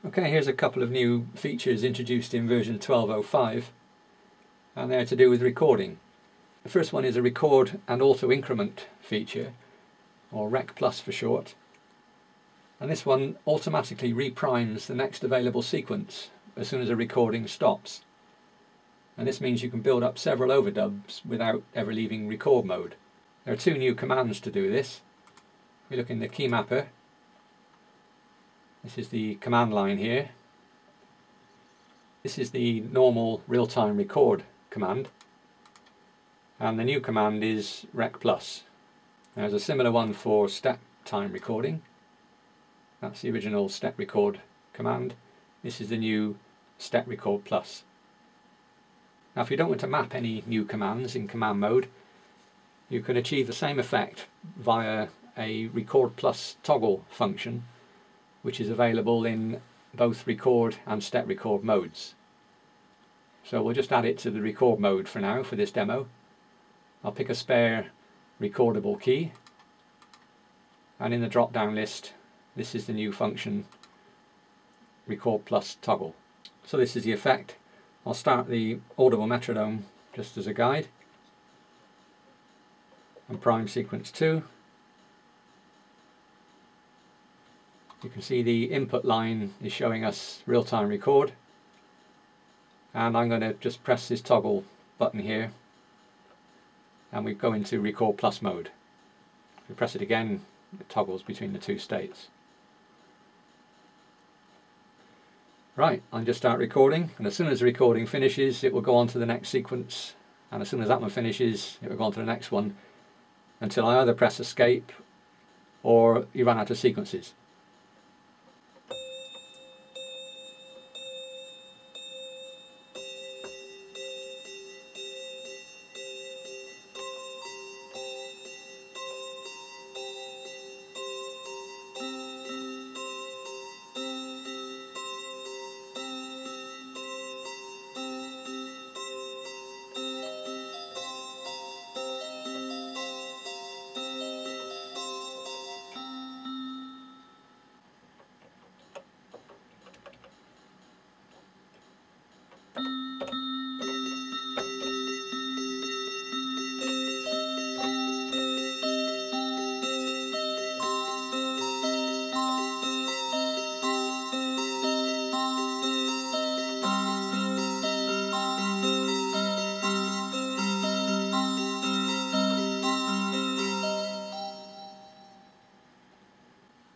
Okay, here's a couple of new features introduced in version 12.05, and they're to do with recording. The first one is a record and auto increment feature, or Rec+ for short. And this one automatically reprimes the next available sequence as soon as a recording stops. And this means you can build up several overdubs without ever leaving record mode. There are two new commands to do this. We look in the key mapper. This is the command line here. This is the normal real-time record command. And the new command is Rec+. There's a similar one for step time recording. That's the original step record command. This is the new step record plus. Now if you don't want to map any new commands in command mode, you can achieve the same effect via a record plus toggle function, which is available in both record and step record modes. So we'll just add it to the record mode for now for this demo. I'll pick a spare recordable key, and in the drop down list this is the new function record plus toggle. So this is the effect. I'll start the audible metronome just as a guide and prime sequence 2. You can see the input line is showing us real-time record, and I'm going to just press this toggle button here and we go into record plus mode. If we press it again, it toggles between the two states. Right, I'll just start recording, and as soon as the recording finishes it will go on to the next sequence, and as soon as that one finishes it will go on to the next one, until I either press escape or you run out of sequences.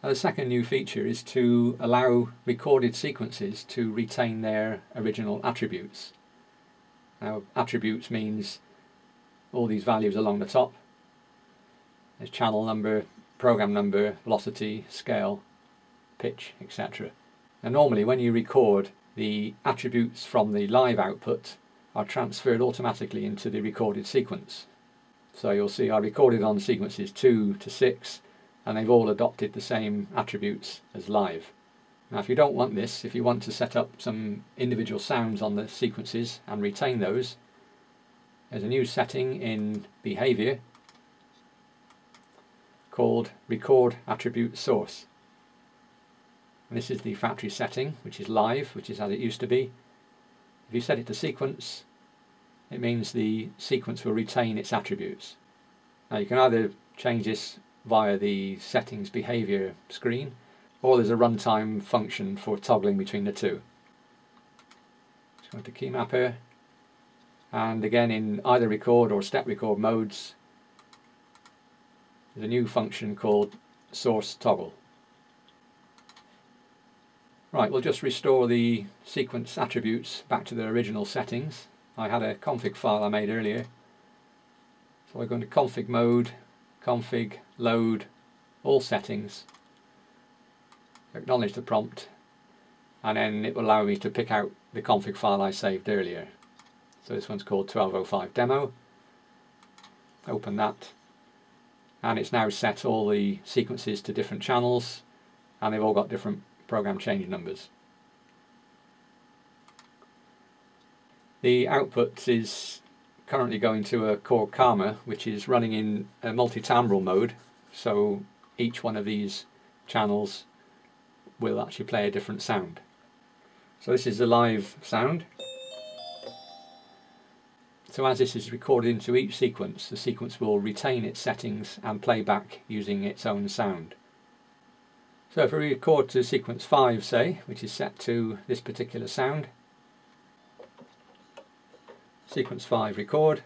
The second new feature is to allow recorded sequences to retain their original attributes. Now, attributes means all these values along the top. There's channel number, program number, velocity, scale, pitch, etc. And normally when you record, the attributes from the live output are transferred automatically into the recorded sequence. So you'll see I recorded on sequences 2 to 6, and they've all adopted the same attributes as live. Now if you don't want this, if you want to set up some individual sounds on the sequences and retain those, there's a new setting in behavior called record attribute source. And this is the factory setting, which is live, which is as it used to be. If you set it to sequence, it means the sequence will retain its attributes. Now you can either change this via the settings behavior screen, or there's a runtime function for toggling between the two. Just go to key mapper, and again in either record or step record modes there's a new function called source toggle. Right, we'll just restore the sequence attributes back to their original settings. I had a config file I made earlier, so we're going to config mode, config, load, all settings, acknowledge the prompt, and then it will allow me to pick out the config file I saved earlier. So this one's called 12.05 demo. Open that, and it's now set all the sequences to different channels, and they've all got different program change numbers. The output is currently going to a Korg Karma, which is running in a multi-timbral mode, so each one of these channels will actually play a different sound. So this is the live sound. So as this is recorded into each sequence, the sequence will retain its settings and play back using its own sound. So if we record to sequence 5, say, which is set to this particular sound, sequence 5 record,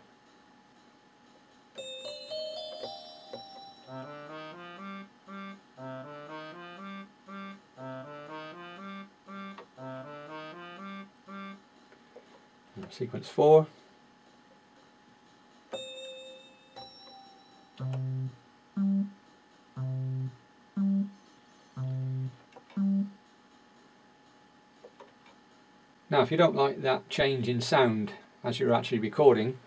sequence 4, now if you don't like that change in sound as you're actually recording,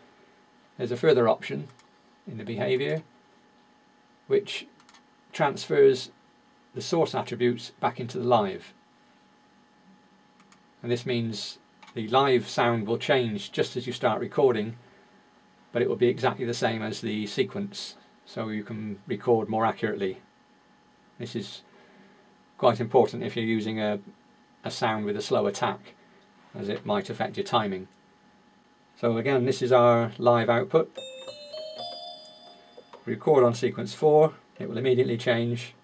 there's a further option in the behaviour which transfers the source attributes back into the live. And this means the live sound will change just as you start recording, but it will be exactly the same as the sequence, so you can record more accurately. This is quite important if you're using a sound with a slow attack, as it might affect your timing. So again, this is our live output. Record on sequence 4, it will immediately change.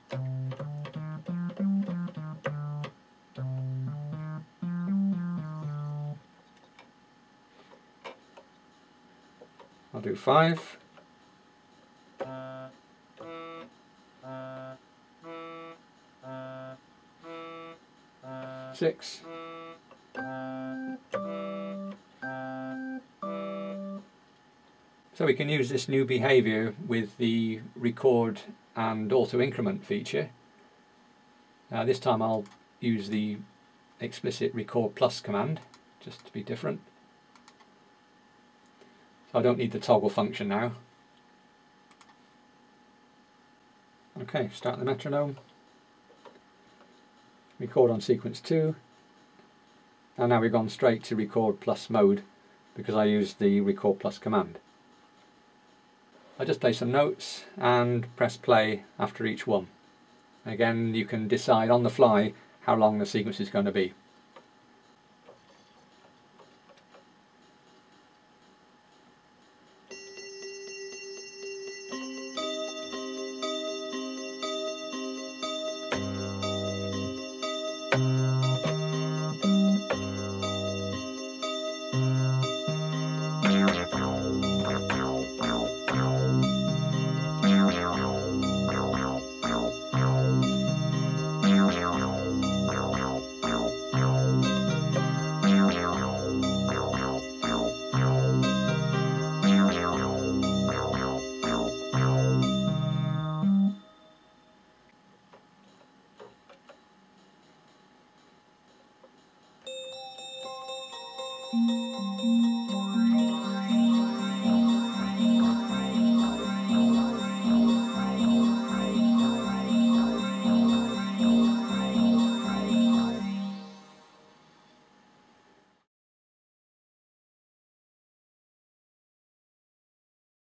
I'll do 5. Six. So we can use this new behaviour with the record and auto increment feature. This time I'll use the explicit record plus command, just to be different. So I don't need the toggle function now. Okay, start the metronome. Record on sequence 2. And now we've gone straight to record plus mode because I used the record plus command. I just play some notes and press play after each one. Again, you can decide on the fly how long the sequence is going to be.